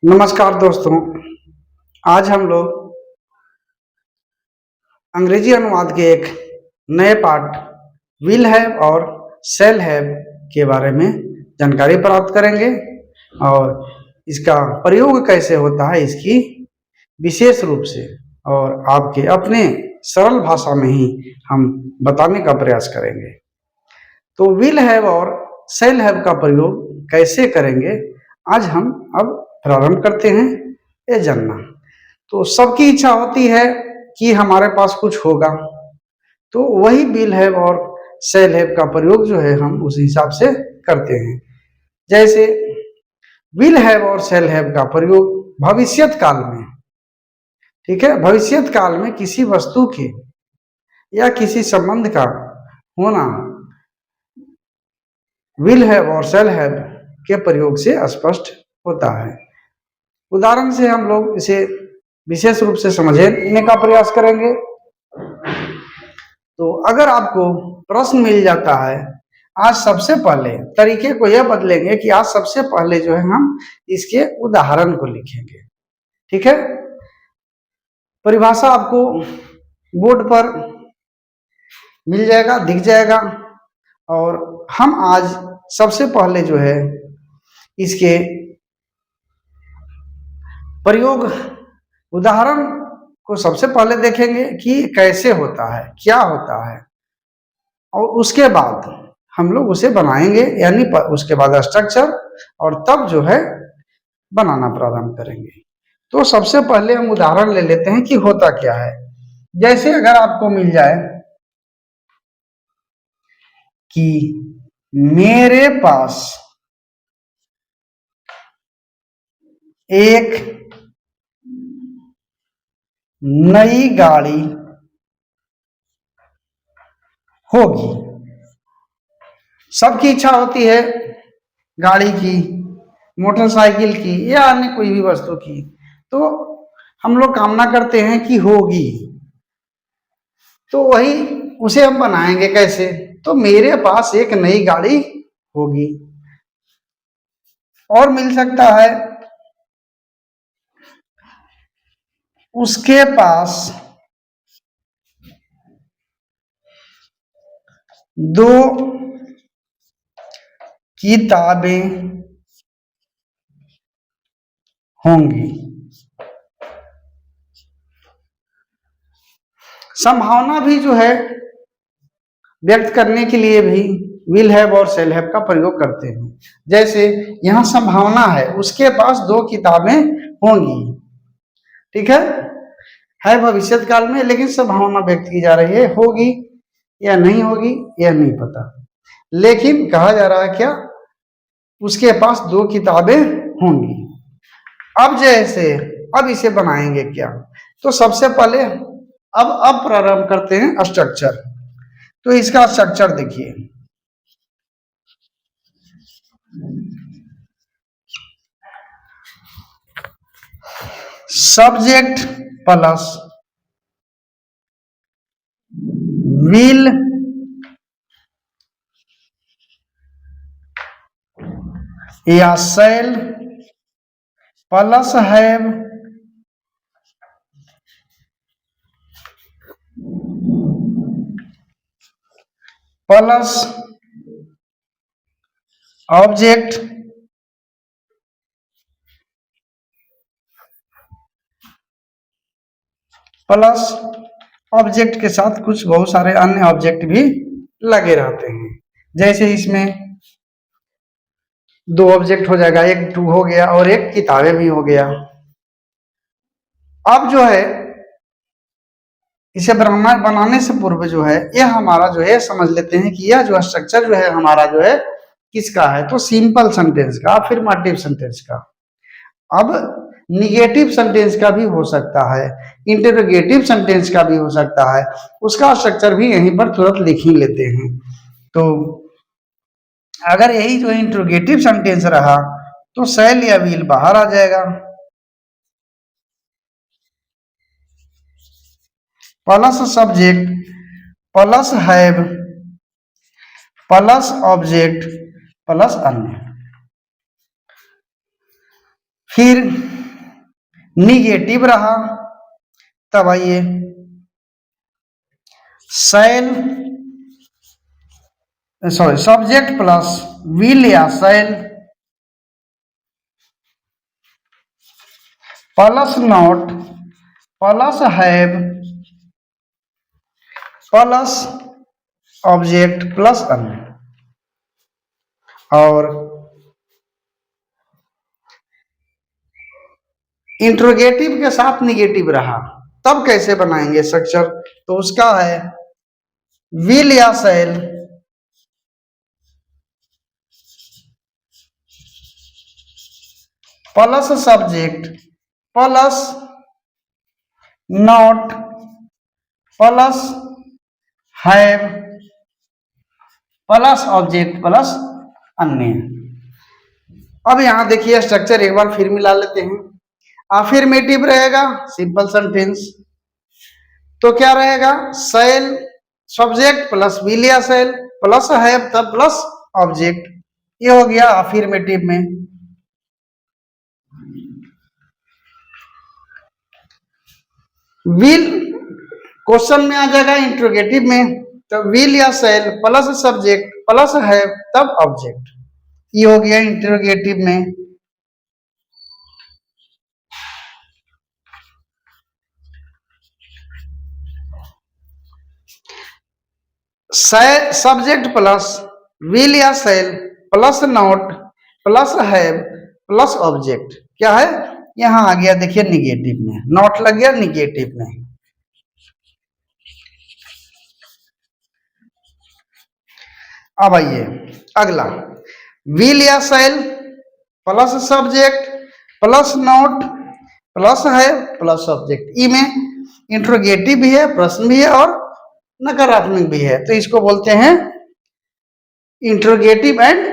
नमस्कार दोस्तों। आज हम लोग अंग्रेजी अनुवाद के एक नए पाठ विल हैव और शैल हैव के बारे में जानकारी प्राप्त करेंगे और इसका प्रयोग कैसे होता है इसकी विशेष रूप से और आपके अपने सरल भाषा में ही हम बताने का प्रयास करेंगे। तो विल हैव और शैल हैव का प्रयोग कैसे करेंगे आज हम अब प्रारंभ करते हैं ये जानना। तो सबकी इच्छा होती है कि हमारे पास कुछ होगा, तो वही विल हैव और शैल हैव का प्रयोग जो है हम उस हिसाब से करते हैं। जैसे विल हैव और शैल हैव का प्रयोग भविष्यत काल में, ठीक है, भविष्यत काल में किसी वस्तु के या किसी संबंध का होना विल हैव और शैल हैव के प्रयोग से स्पष्ट होता है। उदाहरण से हम लोग इसे विशेष रूप से समझने का प्रयास करेंगे। तो अगर आपको प्रश्न मिल जाता है, आज सबसे पहले तरीके को यह बदलेंगे कि आज सबसे पहले जो है हम इसके उदाहरण को लिखेंगे, ठीक है। परिभाषा आपको बोर्ड पर मिल जाएगा, दिख जाएगा, और हम आज सबसे पहले जो है इसके प्रयोग उदाहरण को सबसे पहले देखेंगे कि कैसे होता है, क्या होता है, और उसके बाद हम लोग उसे बनाएंगे, यानी उसके बाद स्ट्रक्चर, और तब जो है बनाना प्रारंभ करेंगे। तो सबसे पहले हम उदाहरण ले लेते हैं कि होता क्या है। जैसे अगर आपको मिल जाए कि मेरे पास एक नई गाड़ी होगी। सबकी इच्छा होती है गाड़ी की, मोटरसाइकिल की या अन्य कोई भी वस्तु की, तो हम लोग कामना करते हैं कि होगी। तो वही उसे हम बनाएंगे कैसे, तो मेरे पास एक नई गाड़ी होगी। और मिल सकता है उसके पास दो किताबें होंगी। संभावना भी जो है व्यक्त करने के लिए भी विल हैव और शैल हैव का प्रयोग करते हैं। जैसे यहां संभावना है उसके पास दो किताबें होंगी, ठीक है भविष्यत काल में, लेकिन संभावना व्यक्त की जा रही है, होगी या नहीं होगी यह नहीं पता, लेकिन कहा जा रहा है क्या, उसके पास दो किताबें होंगी। अब जैसे अब इसे बनाएंगे क्या, तो सबसे पहले अब प्रारंभ करते हैं स्ट्रक्चर। तो इसका स्ट्रक्चर देखिए, सब्जेक्ट प्लस विल या shall plus have plus object plus object के साथ कुछ बहुत सारे अन्य ऑब्जेक्ट भी लगे रहते हैं। जैसे इसमें दो ऑब्जेक्ट हो जाएगा, एक टू हो गया और एक किताबें भी हो गया। अब जो है इसे बनाने से पूर्व जो है यह हमारा जो है समझ लेते हैं कि यह जो स्ट्रक्चर जो है हमारा जो है किसका है, तो सिंपल सेंटेंस का, अफर्मेटिव सेंटेंस का। अब निगेटिव सेंटेंस का भी हो सकता है, इंटरोगेटिव सेंटेंस का भी हो सकता है, उसका स्ट्रक्चर भी यहीं पर तुरंत लिख ही लेते हैं। तो अगर यही जो इंटरोगेटिव सेंटेंस रहा तो शैल या विल बाहर आ जाएगा। Plus subject plus have plus object plus अन्य। फिर निगेटिव रहा, तब आइए सेल सब्जेक्ट प्लस विल या shall plus not plus have plus object plus अन्य, और इंट्रोगेटिव के साथ निगेटिव रहा, तब कैसे बनाएंगे स्ट्रक्चर? तो उसका है विल या shall plus subject plus not plus have plus object plus अन्य। अब यहां देखिए स्ट्रक्चर एक बार फिर मिला लेते हैं। अफर्मेटिव रहेगा सिंपल सेंटेंस, तो क्या रहेगा? सेल सब्जेक्ट प्लस विल या सेल प्लस हैव तब प्लस ऑब्जेक्ट, ये हो गया अफर्मेटिव में। विल क्वेश्चन में आ जाएगा इंट्रोगेटिव में, तो विल या shall plus subject plus have तब ऑब्जेक्ट, ये हो गया इंट्रोगेटिव में। सब्जेक्ट प्लस विल या shall plus not plus have plus object, क्या है? यहां आ गया देखिए निगेटिव में, नॉट लग गया निगेटिव में। अब आइए अगला, विल या shall plus subject plus not plus have plus object, ई में इंट्रोगेटिव भी है, प्रश्न भी है और नकारात्मक भी है, तो इसको बोलते हैं इंट्रोगेटिव एंड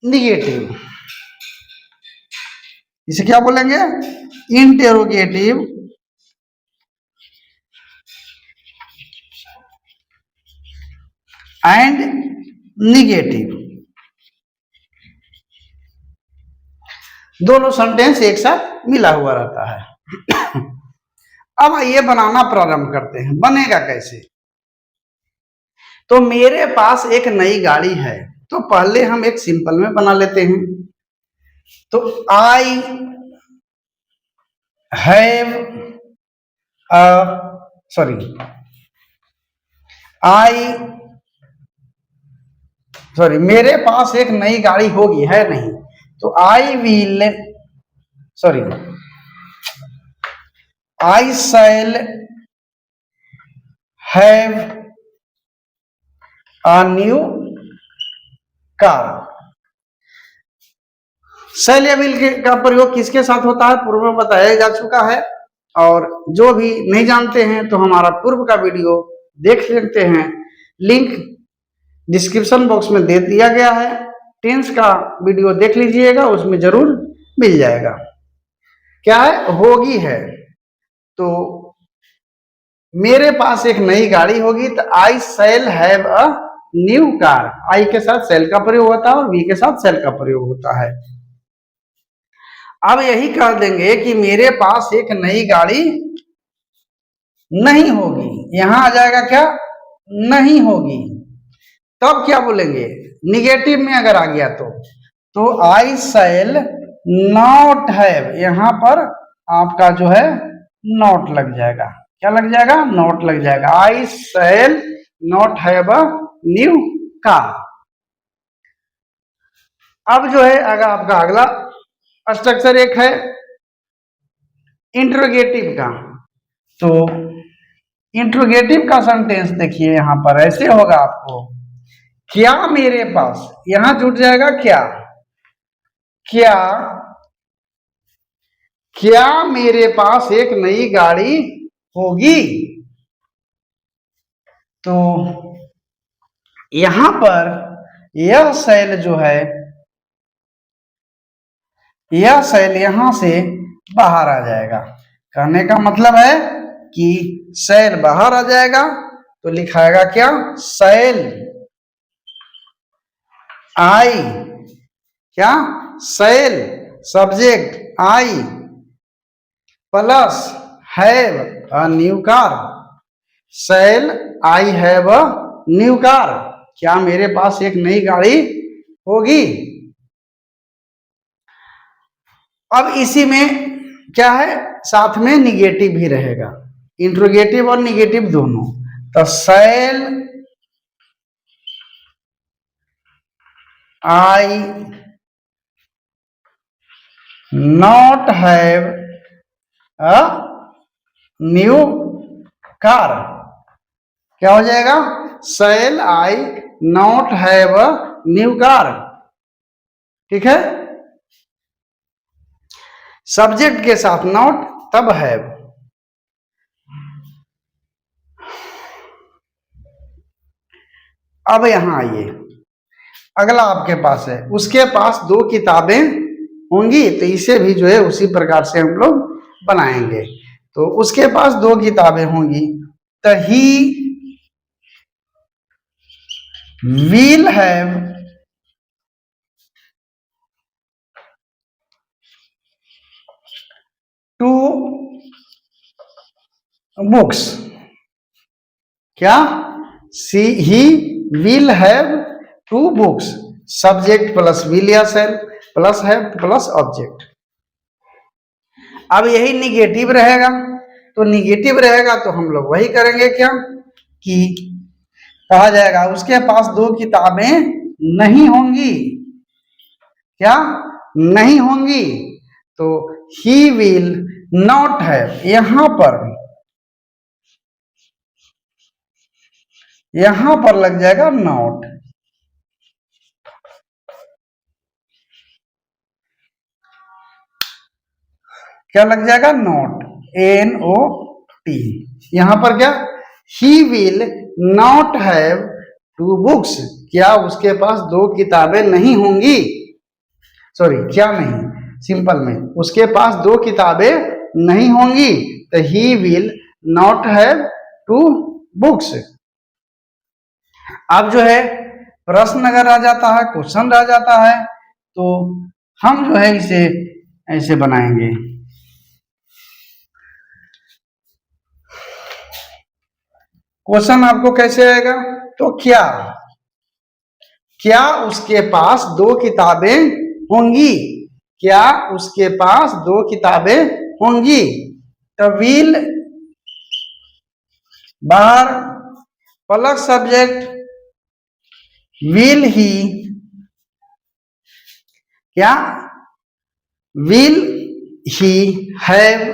निगेटिव। इसे क्या बोलेंगे? इंटेरोगेटिव एंड निगेटिव, दोनों सेंटेंस एक साथ मिला हुआ रहता है। अब ये बनाना प्रारंभ करते हैं, बनेगा कैसे? तो मेरे पास एक नई गाड़ी है, तो पहले हम एक सिंपल में बना लेते हैं। तो आई हैव मेरे पास एक नई गाड़ी होगी, है नहीं, तो I shall have a new car. Shall या विल का प्रयोग किसके साथ होता है पूर्व में बताया जा चुका है, और जो भी नहीं जानते हैं तो हमारा पूर्व का वीडियो देख लेते हैं, लिंक डिस्क्रिप्शन बॉक्स में दे दिया गया है। टेंस का वीडियो देख लीजिएगा, उसमें जरूर मिल जाएगा। क्या है? होगी है, तो मेरे पास एक नई गाड़ी होगी, तो I shall have a new car, I के साथ शैल का प्रयोग होता है और वी के साथ शैल का प्रयोग होता है। अब यही कह देंगे कि मेरे पास एक नई गाड़ी नहीं होगी, यहां आ जाएगा क्या? नहीं होगी, तब क्या बोलेंगे? निगेटिव में अगर आ गया तो आई शैल नॉट हैव, यहां पर आपका जो है नॉट लग जाएगा। क्या लग जाएगा? नॉट लग जाएगा। I shall not have a new car. अब जो है अगर आपका अगला स्ट्रक्चर एक है इंट्रोगेटिव का, तो इंट्रोगेटिव का सेंटेंस देखिए यहां पर ऐसे होगा आपको, क्या मेरे पास, यहां जुड़ जाएगा क्या, क्या मेरे पास एक नई गाड़ी होगी। तो यहां पर यह शैल जो है, यह शैल यहां से बाहर आ जाएगा। कहने का मतलब है कि शैल बाहर आ जाएगा, तो लिखाएगा क्या? शैल आई, क्या? Shall subject I plus have a new car. Shall I have a new car, क्या मेरे पास एक नई गाड़ी होगी। अब इसी में क्या है, साथ में निगेटिव भी रहेगा, इंट्रोगेटिव और निगेटिव दोनों। तो shall I not have a new car, क्या हो जाएगा, shall I not have a new car. ठीक है, सब्जेक्ट के साथ नॉट तब हैव। अब यहां आइए, अगला आपके पास है, उसके पास 2 किताबें होंगी, तो इसे भी जो है उसी प्रकार से हम लोग बनाएंगे। तो उसके पास 2 किताबें होंगी, तो ही विल हैव 2 बुक्स, क्या, he will have 2 books, subject plus will या shall plus have plus object. अब यही निगेटिव रहेगा, तो निगेटिव रहेगा तो हम लोग वही करेंगे, क्या कि कहा जाएगा उसके पास 2 किताबें नहीं होंगी, क्या नहीं होंगी। तो ही विल नॉट हैव, यहां पर लग जाएगा नॉट, क्या लग जाएगा, नॉट, NOT। यहां पर क्या, he will not have 2 books, क्या उसके पास 2 किताबें नहीं होंगी, सॉरी क्या नहीं, सिंपल में उसके पास 2 किताबें नहीं होंगी, तो he will not have 2 books. अब जो है प्रश्न अगर आ जाता है, क्वेश्चन आ जाता है, तो हम जो है इसे ऐसे बनाएंगे, क्वेश्चन आपको कैसे आएगा, तो क्या उसके पास 2 किताबें होंगी, क्या उसके पास 2 किताबें होंगी। तो विल बाहर प्लस सब्जेक्ट, विल ही, क्या will he have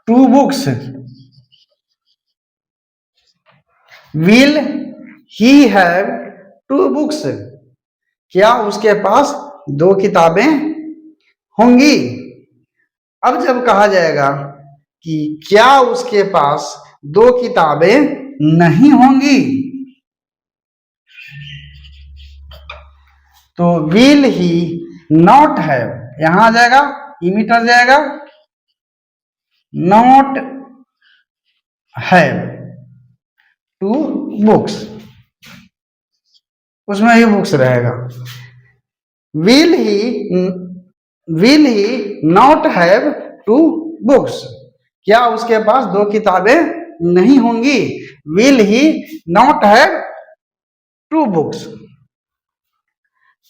2 books, will he have 2 books, क्या उसके पास 2 किताबें होंगी। अब जब कहा जाएगा कि क्या उसके पास 2 किताबें नहीं होंगी, तो विल ही नॉट हैव, यहां आ जाएगा, इमीटर जाएगा, नॉट हैव 2 बुक्स, उसमें ही बुक्स रहेगा। Will he not have 2 books, क्या उसके पास 2 किताबें नहीं होंगी, will he not have 2 books.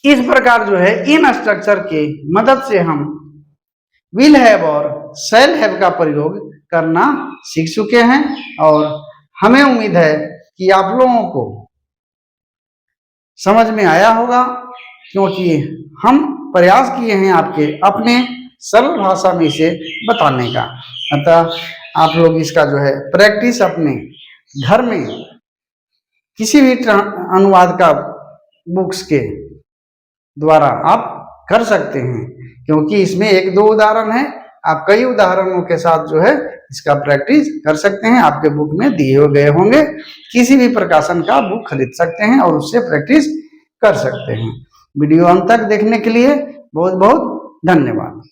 इस प्रकार जो है इन स्ट्रक्चर के मदद से हम विल हैव और शैल हैव का प्रयोग करना सीख चुके हैं, और हमें उम्मीद है कि आप लोगों को समझ में आया होगा, क्योंकि हम प्रयास किए हैं आपके अपने सरल भाषा में इसे बताने का। अतः आप लोग इसका जो है प्रैक्टिस अपने घर में किसी भी अनुवाद का बुक्स के द्वारा आप कर सकते हैं, क्योंकि इसमें 1-2 उदाहरण है, आप कई उदाहरणों के साथ जो है इसका प्रैक्टिस कर सकते हैं। आपके बुक में दिए गए होंगे, किसी भी प्रकाशन का बुक खरीद सकते हैं और उससे प्रैक्टिस कर सकते हैं। वीडियो अंत तक देखने के लिए बहुत बहुत धन्यवाद।